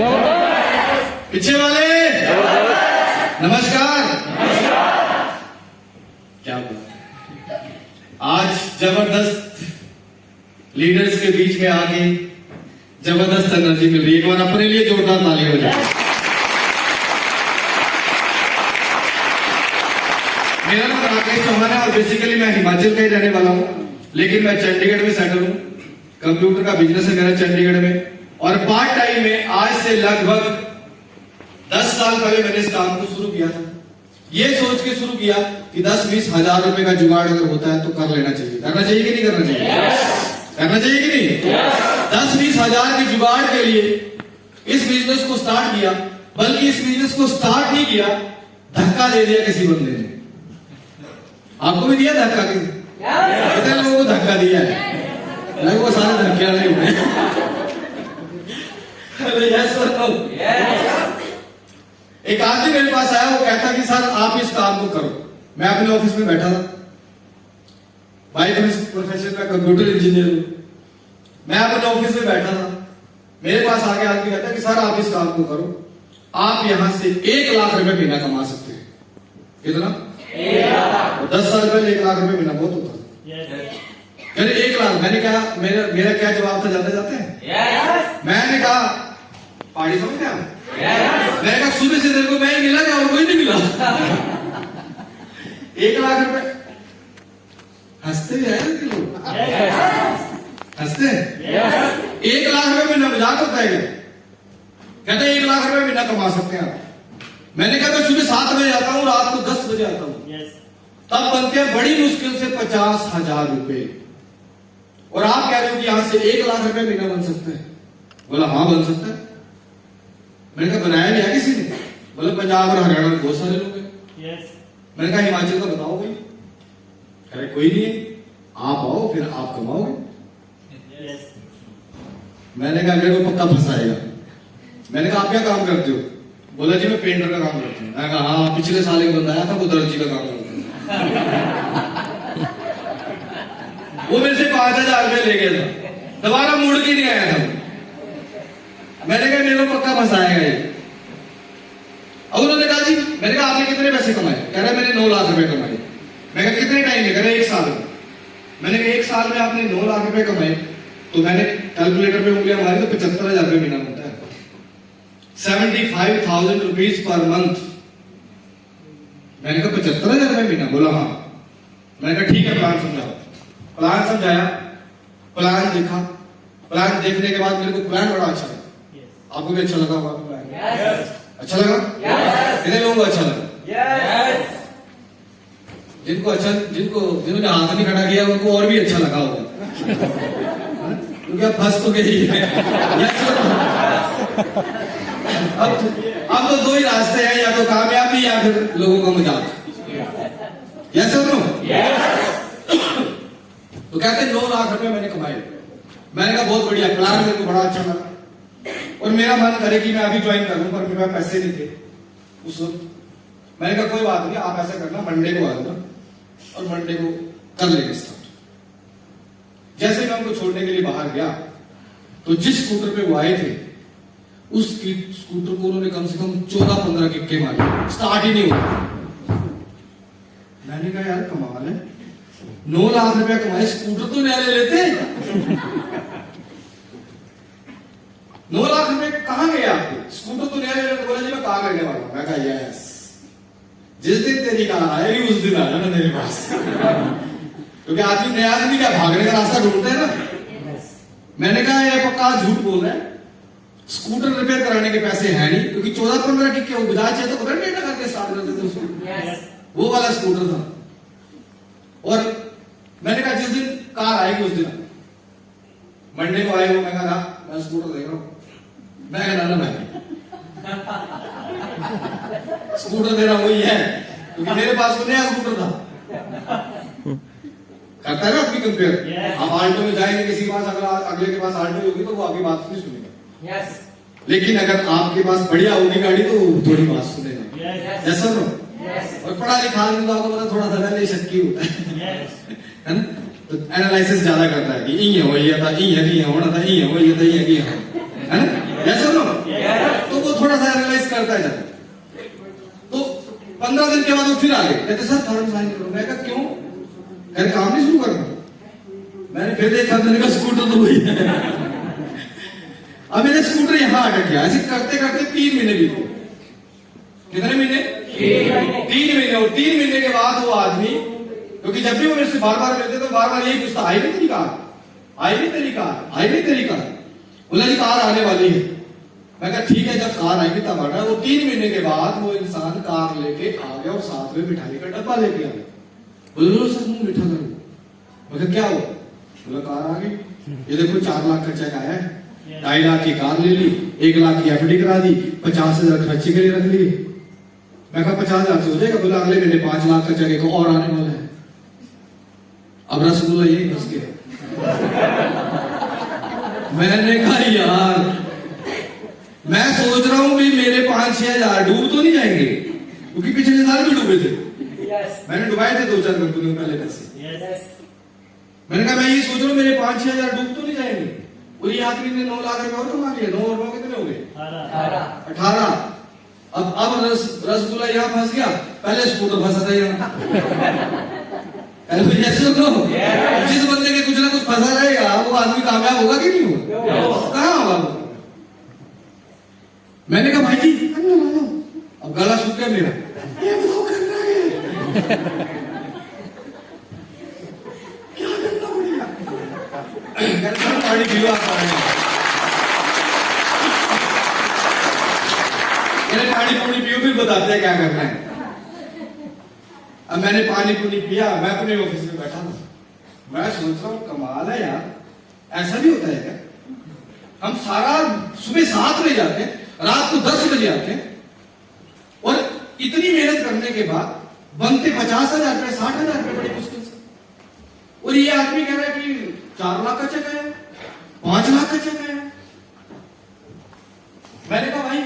पीछे वाले नमस्कार। क्या बोला, आज जबरदस्त लीडर्स के बीच में आके जबरदस्त एनर्जी मिल रही है। एक बार अपने लिए जोरदार ताली हो जाए। मेरा नाम राकेश चौहान है और बेसिकली मैं हिमाचल का ही रहने वाला हूं, लेकिन मैं चंडीगढ़ में सेटल हूं। कंप्यूटर का बिजनेस है मेरा चंडीगढ़ में, और पार्ट टाइम में आज से लगभग 10 साल पहले मैंने इस काम को शुरू किया था। ये सोच के शुरू किया कि 10-20 हजार रुपए का जुगाड़ अगर होता है तो कर लेना चाहिए। करना चाहिए कि नहीं करना चाहिए? करना चाहिए कि नहीं? 10-20 हजार के जुगाड़ के लिए इस बिजनेस को स्टार्ट किया, बल्कि इस बिजनेस को स्टार्ट नहीं किया, धक्का दे दिया किसी बंदे ने। आपको भी दिया धक्का? कितने लोगों को धक्का दिया है? वो सारे धक्के वाले हुए। एक आदमी मेरे पास आया, वो कहता कि सर आप इस काम को करो। मैं अपने ऑफिस में बैठा था, बाय प्रोफेशन में कंप्यूटर इंजीनियर हूं। मैं अपने ऑफिस में बैठा था, मेरे पास आके आदमी कहता कि सर आप इस काम को करो, आप यहां से 1 लाख रुपए महीना कमा सकते हैं। कितना? 10 साल पहले 1 लाख रुपए महीना बहुत होता था। 1 लाख। मैंने कहा, मेरा क्या जवाब था जानते जाते हैं? मैंने कहा पार्टी समझते हैं? मैंने कहा सुबह से तेरे को मैं ही मिला क्या और कोई नहीं मिला? 1 लाख रुपए। हंसते भी है लोग, हंसते हैं। 1 लाख रुपए महीना मजाक होता है क्या? कहते 1 लाख रुपए महीना कमा सकते हैं आप। मैंने कहा मैं सुबह 7 बजे आता हूँ, रात को 10 बजे आता हूँ, तब बनते हैं बड़ी मुश्किल से 50,000 रुपए। और आप कह रहे हो कि यहां से 1 लाख रुपए महीना बन सकता है? बोला हाँ बन सकता है। मैंने कहा बनाया नहीं है किसी ने? बोला पंजाब और हरियाणा में बहुत सारे लोग हैं। मैंने कहा हिमाचल का बताओ भाई। अरे कोई नहीं है, आप आओ फिर आप कमाओगे। मैंने कहा मेरे को पक्का फंसाएगा। मैंने कहा आप क्या काम करते हो? बोला जी मैं पेंटर का काम करता हूँ। मैंने कहा हाँ पिछले साल एक बंदा आया था, वो दर्जी का काम करता है। वो मेरे से 5,000 रुपए ले गया था, दोबारा मुड़ के नहीं आया था। मैंने कहा मेरे को पक्का फंसाएगा ये। अब उन्होंने कहा जी, मैंने कहा आपने कितने पैसे कमाए? कह रहा मैंने 9 लाख रुपए कमाए। मैं कहा कितने टाइम में? कह रहा 1 साल में। मैंने कहा 1 साल में आपने 9 लाख रुपए कमाए, तो मैंने कैलकुलेटर पे उंगलियां मारी तो 75,000 रुपए महीना बनता है। 75,000 रुपीज पर मंथ। मैंने कहा 75,000 रुपए महीना? बोला हाँ। मैंने कहा ठीक है प्लान समझाओ। प्लान समझाया, प्लान देखा। प्लान देखने के बाद मेरे को प्लान बड़ा अच्छा लगा। आपको भी अच्छा लगा होगा प्लान? अच्छा लगा? कितने लोगों को अच्छा लगा? जिन्होंने हाथ नहीं खड़ा किया उनको और भी अच्छा लगा होगा, क्योंकि आप फंस तो गए। अब तो 2 ही रास्ते हैं, या तो कामयाबी या फिर लोगों का मजाक। यस और नो? तो कहते 9 लाख रुपए मैंने कमाए। मैंने कहा बहुत बढ़िया प्लान, मेरे को बड़ा अच्छा लगा और मेरा मन करे कि मैं अभी ज्वाइन करूं, पर मेरे पास पैसे नहीं थे उस वक्त। मैंने कहा कोई बात नहीं, आप ऐसा करना मंडे को आ जाना और मंडे को कर लेंगे स्टार्ट। जैसे मैं उनको छोड़ने के लिए बाहर गया तो जिस स्कूटर पे वो आए थे उस स्कूटर को उन्होंने कम से कम 14-15 किक्के मारे, स्टार्ट ही नहीं हुआ। मैंने कहा यार कमाल है, 9 लाख रुपया कमाए, स्कूटर तो नया ले लेते। 9 लाख रुपए कहां गए आपके? स्कूटर तो नया ले लेते। बोला जी मैं कार लेने वाला हूं। मैं कहा यस, जिस दिन तेरी कार आएगी उस दिन आ जाना मेरे पास। क्योंकि आदमी नया आदमी क्या भागने का रास्ता ढूंढते हैं ना। मैंने कहा ये पक्का झूठ बोल रहा है, स्कूटर रिपेयर कराने के पैसे हैं नहीं, क्योंकि 14-15 किक्के वो बजाज है तो करंट करके स्टार्ट करते थे उसको। वो वाला स्कूटर था। और मैंने कहा जिस दिन कार आएगी उस दिन। मंडे को आए वो, मैं कहा ना मैं स्कूटर देख रहा हूं। मैं कहा ना भाई स्कूटर दे रहा वही है, क्योंकि मेरे पास तो नया स्कूटर था। करता है ना अपनी कंपेयर। हम आल्टो में जाएंगे किसी के पास, अगर अगले के पास आल्टो होगी तो वो आपकी बात नहीं सुनेगा। लेकिन अगर आपके पास बढ़िया होगी गाड़ी तो थोड़ी बात सुनेगा। जैसा नो और पढ़ा लिखा आदमी तो आपको पता थोड़ा सा पहले शक्की होता है ना, तो एनालिसिस ज्यादा करता है कि ये हो, ये था, ये नहीं होना था, ये हो, ये था, ये है ना। जैसा नो 15 दिन के बाद वो फिर आ गए, कहते सर फॉर्म साइन करो। मैं कहा क्यों? कहते काम नहीं शुरू करना। मैंने फिर देखा, मैंने कहा स्कूटर तो वही है। अब मेरा स्कूटर यहाँ अटक गया। ऐसे करते करते 3 महीने बीते। कितने महीने? 3 महीने। और 3 महीने के बाद वो आदमी, क्योंकि जब भी वो मेरे से बार बार मिलते तो बार बार यही पूछता, आई नहीं तेरी कार, आई नहीं तेरी कार, आई नहीं तेरी कार। बोला जी कार आने वाली है। मैं कहा ठीक है, जब कार आएगी तब आना। वो 3 महीने के बाद वो इंसान कार लेके आ गया और साथ में मिठाई का डब्बा लेके आ गया। बोलो सर मुंह मीठा करो। मैं कहा क्या हुआ? बोला कार आ गई, ये देखो 4 लाख का चेक आया है, 2.5 लाख की कार ले ली, 1 लाख की एफडी करा दी, 50,000 खर्चे के लिए रख लिए। मैं कहा 50,000 से हो जाएगा? बोला अगले महीने 5 लाख का चेक एक और आने वाला है। अब रसगुल्ला यही फंस गया। मैंने कहा यार, मैं सोच रहा हूं भी मेरे 5-6 हजार डूब तो नहीं जाएंगे, क्योंकि पिछले साल भी डूबे थे। मैंने डुबाए थे 2-4 कंपनियों पहले पैसे। मैंने कहा मैं ये सोच रहा हूं मेरे 5-6 हजार डूब तो नहीं जाएंगे। और ये आदमी ने 9 लाख रुपए और कमा लिया। 9 और 9 कितने हो गए? 18। अब रसगुल्ला यहाँ फंस गया, पहले स्कूटर फंसा था यहाँ। जिस बंदे के कुछ ना कुछ फंसा रहेगा वो आदमी कामयाब होगा कि नहीं होगा? कहाँ होगा? मैंने कहा भाई जी अब गला सूख गया मेरा, ये बताओ करना है क्या करना पड़ेगा? पानी पियो आप, पानी पूरी पियो फिर बताते हैं क्या करना है। अब मैंने पानी पूरी पिया, मैं अपने ऑफिस में बैठा था। मैं सोच रहा हूं कमाल है यार, ऐसा भी होता है क्या? हम सारा सुबह 7 बजे जाते हैं, रात को 10 बजे आते हैं, और इतनी मेहनत करने के बाद बनते 50,000 रुपए 60,000 रुपए बड़ी मुश्किल से। और ये आदमी कह रहा है कि 4 लाख का चेक आया, 5 लाख का चेक आया। मैंने कहा भाई,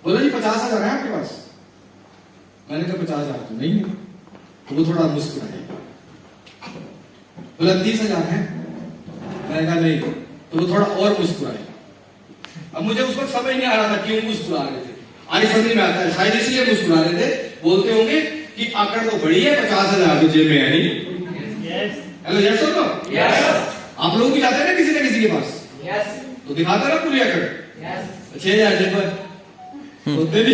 बोला जी 50,000 है आपके पास? मैंने कहा 50,000 तो नहीं है। तो वो थोड़ा मुस्कुराया। बोला 30,000 है? मैंने कहा नहीं। तो वो थोड़ा और मुस्कुराया। अब मुझे उस वक्त समझ नहीं आ रहा था क्यों मुस्कुरा रहे थे। आगे समझ में आता है, शायद इसलिए मुस्कुरा रहे थे। बोलते होंगे कि आंकड़ तो बड़ी है, 50,000 तो जेब में है नहीं। हेलो यस हो तो? आप लोग भी जाते हैं ना किसी न किसी के पास? तो दिखाते ना पूरी आंकड़। 6,000 जेब पर होते भी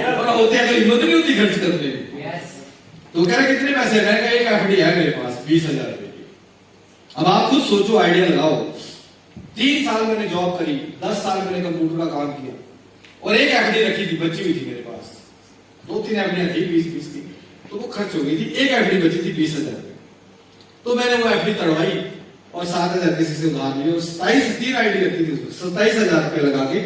और होते हैं तो हिम्मत नहीं होती खर्च करने। तो कह रहे कितने पैसे? मैंने कहा एक एफडी है मेरे पास 20,000 रुपए की। अब आप खुद सोचो, आइडिया लगाओ। 3 साल मैंने जॉब करी, 10 साल मैंने कंप्यूटर का काम किया, और एक एफडी रखी थी, बची हुई थी मेरे पास। 2-3 एफडियां थी 20-20 की, तो वो खर्च हो गई थी। एक एफडी बची थी 20,000 रुपए। तो मैंने वो एफडी तड़वाई और 7,000 किसी से उधार ली, और 3 आईडी रखी थी उसमें, 27,000 रुपए लगा के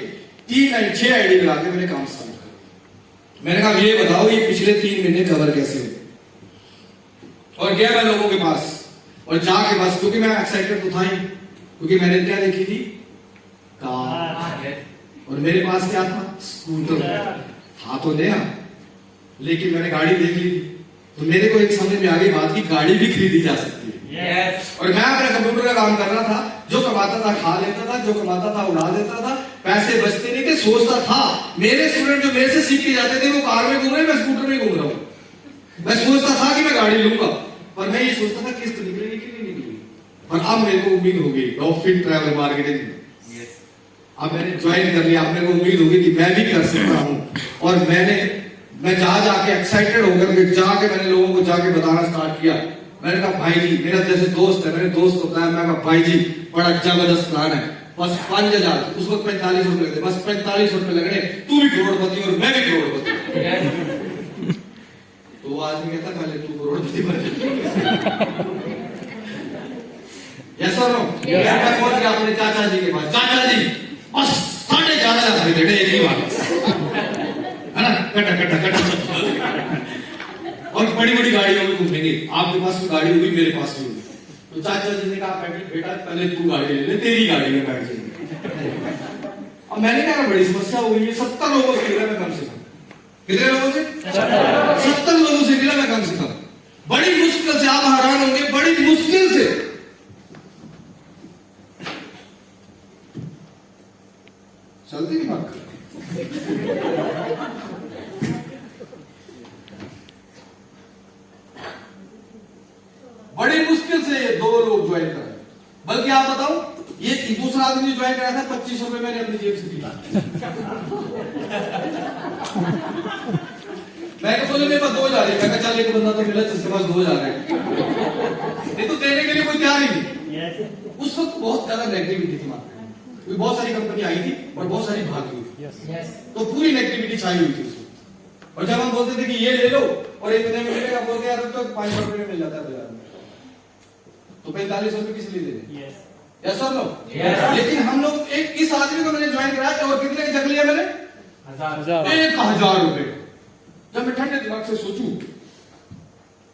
6 आईडी लगा के मैंने काम स्टार्ट किया। मैंने कहा ये बताओ ये पिछले 3 महीने कवर कैसे हुए? और गया मैं लोगों के पास, और जाके बस, क्योंकि मैं एक्साइटेड तो था ही, क्योंकि मैंने क्या देखी थी? कार। और मेरे पास क्या था? स्कूटर। था तो नया, लेकिन मैंने गाड़ी देख ली थी। तो मेरे को एक समझ में आ गई बात की गाड़ी भी खरीदी जा सकती है। और मैं अपने कंप्यूटर का काम कर रहा था, जो कमाता था खा लेता था, जो कमाता था उड़ा देता था, पैसे बचते नहीं थे। सोचता था मेरे स्टूडेंट जो मेरे से सीख के जाते थे वो कार में घूम रहे, मैं स्कूटर में घूम रहा हूं। मैं सोचता था कि मैं गाड़ी लूंगा, पर मैं ये सोचता था किस्त निकलेगी कि नहीं निकलेगी। और अब मेरे को उम्मीद हो गई प्रॉफिट ट्रैवल मार्केटिंग। अब मैंने ज्वाइन कर लिया, अब मेरे को उम्मीद होगी कि मैं भी कर सकता हूं। और मैं जाके एक्साइटेड होकर के जाके मैंने लोगों को जाके बताना स्टार्ट किया। मैंने कहा भाई जी, मेरा जैसे दोस्त है, मेरे दोस्त को बताया, मैं कहा भाई जी बड़ा जबरदस्त प्लान है, बस 5,000, उस वक्त 45 रुपए लगते, बस 45 रुपए लगने, तू भी करोड़पति और मैं भी करोड़पति। तो वो आदमी कहता पहले तू करोड़पति बन। यस और नो? मैं पहुंच गया अपने चाचा जी के पास। चाचा जी बस 4,500 रुपए एक ही बात है ना, कटा कटा कटा। और बड़ी बड़ी गाड़ियों में घूमेंगे, आपके पास भी गाड़ी होगी, मेरे पास भी होगी। तो चाचा जी ने कहा बेटा पहले तू गाड़ी ले ले, तेरी गाड़ी में बैठ जाएंगे। अब मैंने कहा बड़ी समस्या हुई है, 70 लोगों से गिरा मैं कम से कम। कितने लोगों से? 70 लोगों से गिरा मैं कम से कम। बड़ी मुश्किल से, आप हैरान होंगे, बड़ी मुश्किल से चलते ज्वाइन कराया। बल्कि आप बताओ, ये दूसरा आदमी ज्वाइन कराया था, 25 रुपए मैंने अपनी जेब से दिया। मैं बोले मेरे पास 2000 है। मैं चल एक बंदा तो मिला जिसके पास 2000 है, नहीं तो देने के लिए कोई तैयार ही नहीं। उस वक्त बहुत ज्यादा नेगेटिविटी थी मार्केट में, क्योंकि बहुत सारी कंपनी आई थी और बहुत सारी भाग गई थी। तो पूरी नेगेटिविटी छाई हुई थी उसमें। और जब हम बोलते थे कि ये ले लो और इतने में मिलेगा, बोलते यार तो 5 रुपए में मिल जाता है बाजार में, तो 45 रुपए किस लिए देने? यस और नो? लेकिन हम लोग एक इस आदमी को मैंने ज्वाइन कराया और कितने का जग लिया मैंने? 1000 रुपए। जब मैं ठंडे दिमाग से सोचूं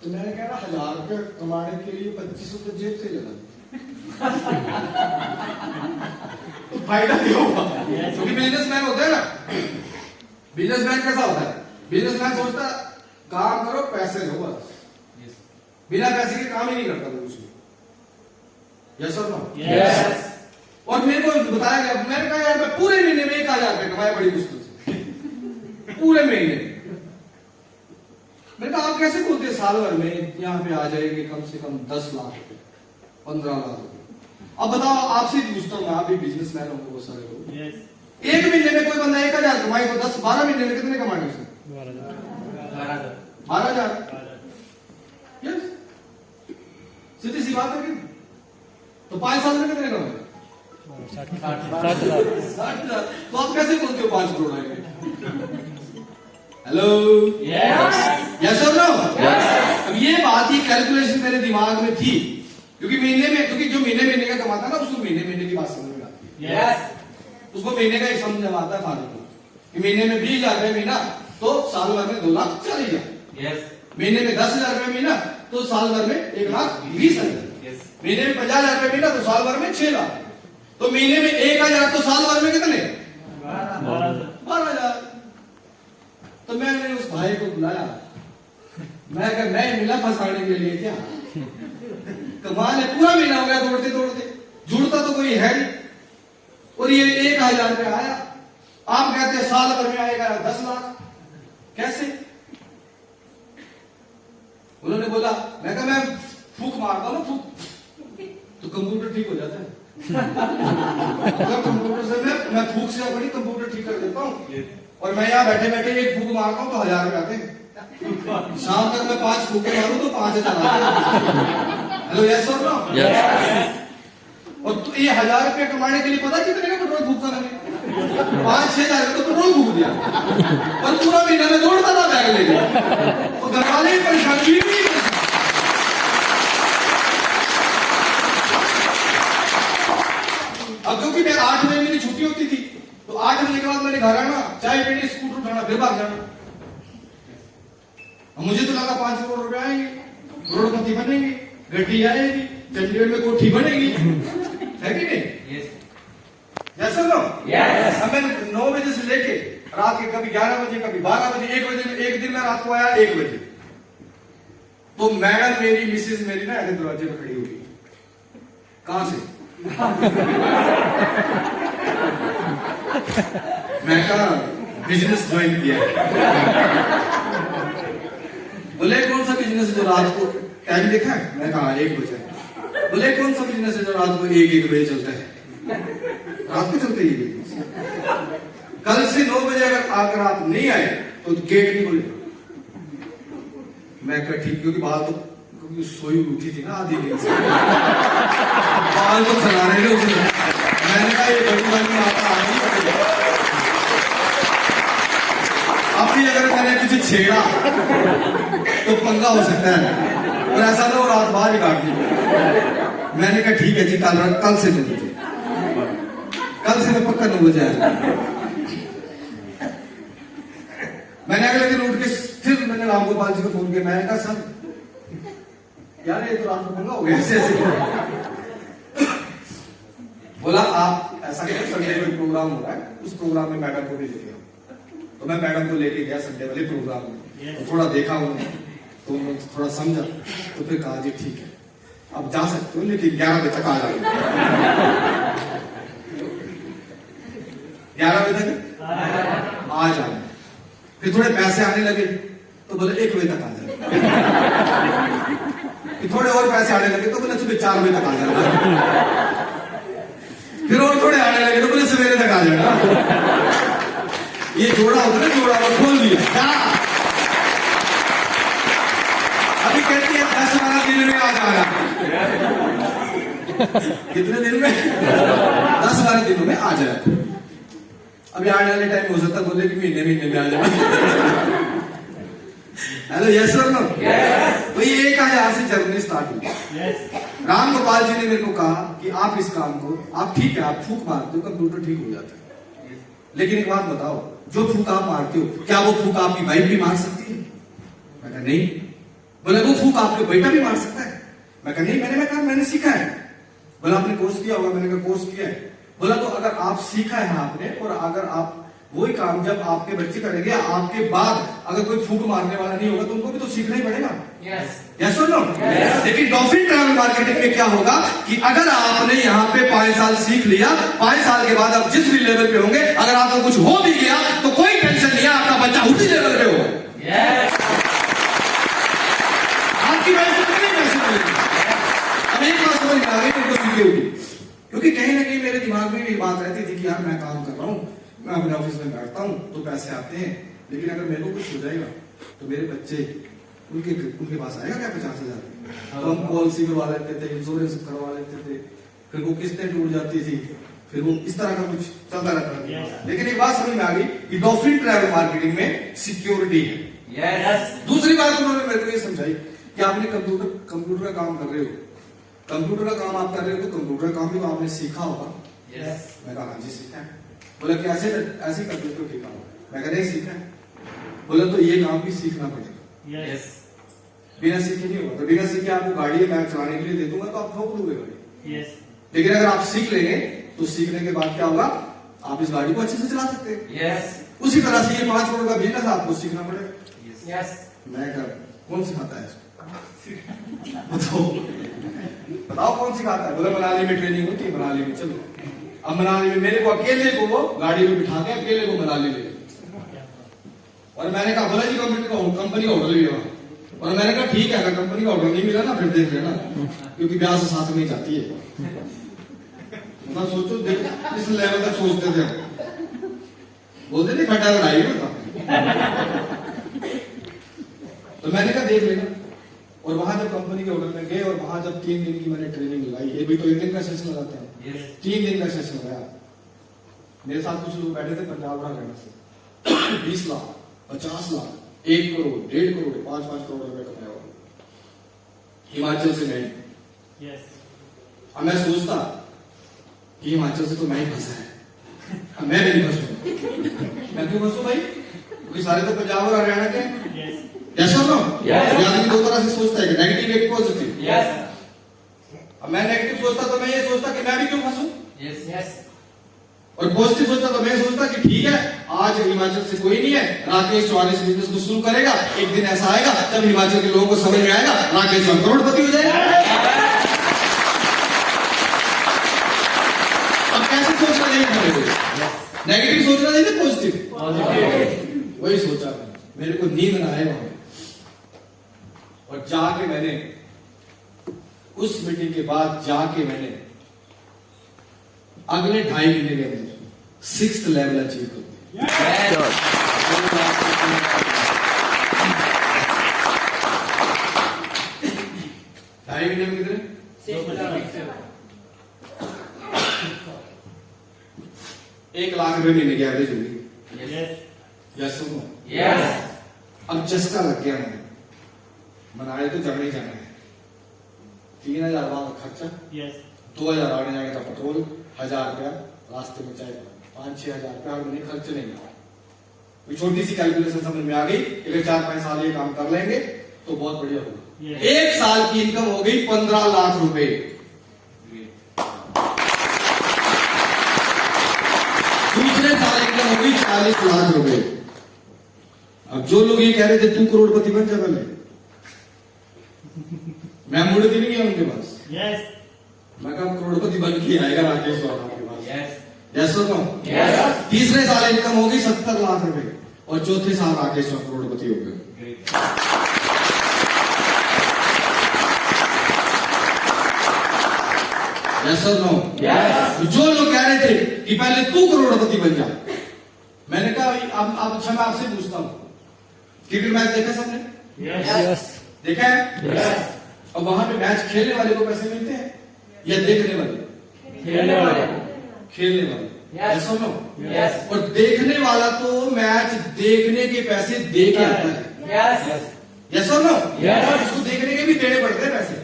तो मैंने कह रहा 1000 रुपए कमाने के लिए 25 रुपए जेब से लगा तो फायदा क्या होगा? क्योंकि बिजनेसमैन होता है ना, बिजनेसमैन कैसा होता है? बिजनेसमैन सोचता काम करो पैसे लो बस, बिना पैसे के काम ही नहीं करता कुछ भी। यस और नो? यस। और मेरे को बताया गया, मैंने कहा यार मैं पूरे महीने में 1000 रुपए कमाया बड़ी मुश्किल से, पूरे महीने। मैंने कहा आप कैसे बोलते हैं साल भर में यहाँ पे आ जाएंगे कम से कम 10 लाख रुपए, 15 लाख रुपए। अब बताओ, आपसे पूछता हूँ, आप भी बिजनेसमैन होंगे बहुत सारे लोग। एक महीने में कोई बंदा 1000 कमाए तो 10-12 महीने में कितने कमाएंगे उसने? 12,000। यस, सीधी सी बात है कि तो 5 साल में कितने कमाए? 60,000। तो आप कैसे बोलते हो 5 करोड़ आएंगे? हेलो, यस और नो? अब ये बात ही कैलकुलेशन मेरे दिमाग में थी, क्योंकि महीने में, क्योंकि जो महीने का कमाता है ना उसको महीने की बात समझ में आती है। उसको महीने का ही समझ में आता है फालतू कि महीने में 20,000 रुपए महीना तो साल भर में 2,40,000। महीने में 10,000 रुपए महीना तो साल भर में 1,20,000। महीने में 50,000 रुपए महीना तो साल भर में 6 लाख। तो महीने में 1,000 तो साल भर में कितने? 12,000। तो मैंने उस भाई को बुलाया, मैं कहा मैं मिला फंसाने के लिए क्या? कमाल है, पूरा महीना हो गया दौड़ते दौड़ते, जुड़ता तो कोई है नहीं, और ये 1,000 रुपए आया। आप कहते हैं साल भर में आएगा 10 लाख, कैसे? उन्होंने बोला, मैं कहा मैं फूक मारता हूं, फूक तो कंप्यूटर ठीक हो जाता है। कंप्यूटर से मैं फूक से अपनी कंप्यूटर ठीक कर देता हूं, और मैं यहाँ बैठे बैठे एक फूक मारता हूँ तो 1000 रुपए आते हैं। शाम तक मैं 5 फूके मारूं तो 5,000 आते हैं। हेलो, यस और नो? और तो ये 1000 रुपए कमाने के लिए पता कितने का पेट्रोल फूकता मैंने? 5-6,000 का तो पेट्रोल फूक दिया, और पूरा महीना में दौड़ता था बैग लेके, और घर वाले परेशान भी नहीं। अब क्योंकि मैं 8 बजे मेरी छुट्टी होती थी, तो 8 बजे के बाद मैंने घर आना, चाय पीनी, स्कूटर उठाना, फिर भाग जाना। मुझे तो लगा 5 करोड़ रुपए आएंगे, करोड़पति बनेंगे, गड्डी आएगी, चंडीगढ़ में कोठी बनेगी, है कि नहीं? यस और नो? यस। अब मैंने 9 बजे से लेके रात के कभी 11 बजे, कभी 12 बजे, 1 बजे, एक दिन मैं रात को आया 1 बजे, तो मैडम मेरी, मिसेज मेरी ना ऐसे दरवाजे में खड़ी हुई, कहां से? मैं कहा बिजनेस ज्वाइन किया। बोले कौन सा बिजनेस है जो रात को, टाइम देखा है? मैं कहा 1 बजे। बोले कौन सा बिजनेस है जो रात को 1 बजे चलता है? रात को चलता है ये बिजनेस। कल से 9 बजे अगर आकर आप नहीं आए तो गेट नहीं खोले। मैं कहा ठीक, क्योंकि बात तो क्योंकि सोई उठी थी ना आधी दिन से, बाल तो चला रहे थे उसने। मैंने कहा ये बड़ी बात आपका आदमी अब भी अगर मैंने कुछ छेड़ा तो पंगा हो सकता है, और ऐसा ना वो रात बाहर ही काट दी। मैंने कहा ठीक है जी, कल से 9 बजे, कल से मैं पक्का 9 बजे आया। मैंने अगले दिन उठ के फिर मैंने रामगोपाल जी को फोन किया। मैंने कहा सर यार ये तो रात को पंगा हो गया ऐसे। बोला आप ऐसा करें, संडे को प्रोग्राम हो रहा है, उस प्रोग्राम में मैडम को भी लेके आओ। तो मैं मैडम को लेके गया संडे वाले प्रोग्राम में, तो थोड़ा देखा उन्होंने, तो उन्होंने थोड़ा समझा, तो फिर कहा जी ठीक है अब जा सकते हो, लेकिन 11 बजे तक आ जाओ। 11 बजे तक आ जाओ। फिर थोड़े पैसे आने लगे तो बोले 1 बजे तक आ जाए। कि थोड़े और पैसे आने लगे तो बोले सुबह 4 बजे तक आ जाना, फिर और थोड़े आने लगे तो बोले सवेरे तक आ जाना। ये जोड़ा होता है, जोड़ा वो खोल दिया क्या? अभी कहती है 10-12 दिन में आ जाना। कितने दिन में? 10-12 दिनों में आ जाए। अभी आने वाले टाइम हो सकता बोले कि महीने में आ जाए। हेलो, यस और नो? तो ये एक यहाँ से जर्नी स्टार्ट हुई। राम गोपाल जी ने मेरे को कहा कि आप इस काम को, आप ठीक है आप फूक मारते हो, कंप्यूटर ठीक हो जाता है, लेकिन एक बात बताओ, जो फूक आप मारते हो क्या वो फूक आपकी वाइफ भी मार सकती है? मैं कहा नहीं। बोले वो फूक आपके बेटा भी मार सकता है? मैं कहा नहीं, मैंने सीखा है। बोला आपने कोर्स किया होगा? मैंने कहा कोर्स किया है। बोला तो अगर आप सीखा है आपने, और अगर आप वही काम जब आपके बच्चे करेंगे, आपके बाद अगर कोई फूक मारने वाला नहीं होगा तो उनको भी तो सीखना ही पड़ेगा। यस और नो? लेकिन डॉल्फिन ट्रैवल मार्केटिंग में क्या होगा कि अगर आपने यहाँ पे 5 साल सीख लिया, 5 साल के बाद आप जिस भी लेवल पे होंगे, अगर आपको कुछ हो भी गया तो कोई टेंशन नहीं है, आपका बच्चा उसी लेवल पे होगा। आपकी वैसे कितनी पैसे मिलेगी? अब एक बात समझ में आ गई मेरे को सिक्योरिटी, क्योंकि कहीं ना कहीं मेरे दिमाग में भी बात रहती थी कि यार मैं काम कर रहा हूँ, मैं अपने ऑफिस में बैठता हूँ तो पैसे आते हैं, लेकिन अगर मेरे को कुछ हो जाएगा तो मेरे बच्चे उनके पास आएगा क्या 50,000? तो हम पॉलिसी करवा लेते थे, इंश्योरेंस करवा लेते थे, फिर वो किस्तें टूट जाती थी, फिर वो इस तरह का कुछ चलता रहता था। लेकिन एक बात समझ में आ गई कि डॉल्फिन ट्रैवल मार्केटिंग में सिक्योरिटी है। दूसरी बात उन्होंने मेरे को ये समझाई कि आपने कंप्यूटर का काम कर रहे हो, कंप्यूटर का काम आप कर रहे हो तो कंप्यूटर का काम भी तो आपने सीखा होगा। मैं कहा हाँ जी सीखा है। बोला कि ऐसे कंप्यूटर सीखा होगा? मैं कहा नहीं सीखा है। बोला तो ये काम भी सीखना पड़ेगा। बिना सीखे नहीं होगा। तो बिना सीखे आपको गाड़ी मैं चलाने के लिए दे दूंगा तो आप ठोक दोगे गाड़ी। लेकिन अगर आप सीख लेंगे तो सीखने के बाद क्या होगा, आप इस गाड़ी को अच्छे से चला सकते हैं। उसी तरह से ये 5 करोड़ का बिजनेस आपको सीखना पड़ेगा। मैं कहा कौन सिखाता है इसको? बताओ कौन सिखाता है? बोला मनाली में ट्रेनिंग होती है, मनाली में चलो। अब मनाली में मेरे को अकेले को वो गाड़ी में बिठा के अकेले को मनाली ले, और मैंने कहा बोला जी कंपनी का होटल भी वहां, और मैंने कहा ठीक है अगर कंपनी का होटल नहीं मिला ना फिर देख लेना, क्योंकि ब्याह से साथ में ही जाती है। मतलब सोचो इस लेवल तक सोचते थे, बोलते नहीं खड्डा लड़ाई होता। तो मैंने कहा देख लेना, और वहां जब कंपनी के होटल में गए और वहां जब 3 दिन की मैंने ट्रेनिंग लगाई, ये भी तो 1 दिन का सेशन लगाते हैं, 3 दिन का सेशन लगाया। मेरे साथ कुछ लोग बैठे थे पंजाब हरियाणा से, 20 लाख 50 लाख 1 करोड़ 1.5 करोड़ 5-5 करोड़ रुपए कमाया हुआ हिमाचल से मैं। अब मैं सोचता कि हिमाचल से तो मैं ही फंसा है, मैं नहीं फंसूं। मैं क्यों फंसूं भाई? क्योंकि सारे तो पंजाब और हरियाणा के। यस और नो? आदमी 2 तरह से सोचता है, नेगेटिव एक पॉजिटिव। अब मैं नेगेटिव सोचता तो मैं ये सोचता कि मैं भी क्यों फंसूं, और पॉजिटिव सोचता तो मैं सोचता कि ठीक है आज हिमाचल से कोई नहीं है, राकेश 44 बिजनेस को शुरू करेगा, एक दिन ऐसा आएगा जब हिमाचल के लोगों को समझ में आएगा राकेश करोड़पति हो जाएगा। अब कैसे सोचना चाहिए? नेगेटिव सोचना चाहिए पॉजिटिव? वही सोचा मेरे को नींद ना आए वहां, और जाके मैंने उस मीटिंग के बाद जाके मैंने अगले 2.5 महीने के अंदर 6th लेवल अचीव कर दिया। 2.5 महीने में कितने? 1 लाख रुपए महीने की एवरेज होगी। यस सुनो, अब चस्का लग गया मुझे, मनाली तो जाना ही जाना है। 3,000 वहां का खर्चा, 2,000 आने जाने का पेट्रोल, 1,000 रुपया रास्ते में चाहे 5-6 हजार रुपया मैंने खर्च नहीं किया। छोटी सी कैलकुलेशन समझ में आ गई, अगर 4-5 साल ये काम कर लेंगे तो बहुत बढ़िया होगा। 1 साल की इनकम हो गई 15 लाख रुपए। दूसरे साल इनकम हो गई 40 लाख रुपए। अब जो लोग ये कह रहे थे तू करोड़पति बन जा, पहले मैं मुड़े नहीं गया उनके पास। मैं कहा करोड़पति बन के आएगा राकेश आपके पास। यस और नो? तीसरे साल इनकम हो गई 70 लाख रुपए, और चौथे साल राकेश करोड़पति हो गए। यस और नो? जो लोग कह रहे थे कि पहले तू करोड़पति बन जा, मैंने कहा अब अच्छा मैं आपसे पूछता हूं, क्रिकेट मैच देखा सबने? देखा है? और वहां पे मैच खेलने वाले को पैसे मिलते हैं या देखने वाले? खेलने वाले। यस और नो? और देखने वाला तो मैच देखने के पैसे दे के आता है। यस और नो? उसको देखने के भी देने पड़ते हैं पैसे।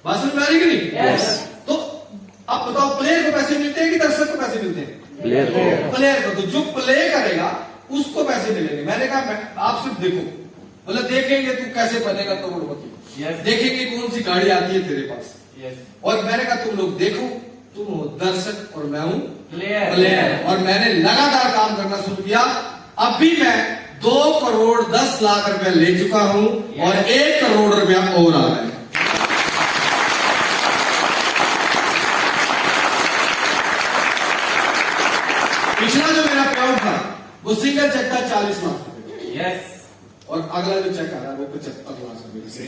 बात समझ में आ रही कि नहीं? तो अब बताओ, प्लेयर को पैसे मिलते हैं कि दर्शक को पैसे मिलते हैं? प्लेयर को। तो जो प्ले करेगा उसको पैसे मिलेंगे। मैंने कहा आप सिर्फ देखो, मतलब देखेंगे तू कैसे बनेगा करोड़पति, देखेंगे कौन सी गाड़ी आती है तेरे पास, और मैंने कहा तुम लोग देखो, तुम हो दर्शक और मैं हूं प्लेयर। और मैंने लगातार काम करना शुरू किया। अभी मैं 2 करोड़ 10 लाख रुपया ले चुका हूं और 1 करोड़ रुपया और आ रहा है। पिछला जो मेरा पेआउट था वो सिंगल चेक था 40 लाख, और अगला जो चेक आ रहा है वो 75 लाख रुपए से।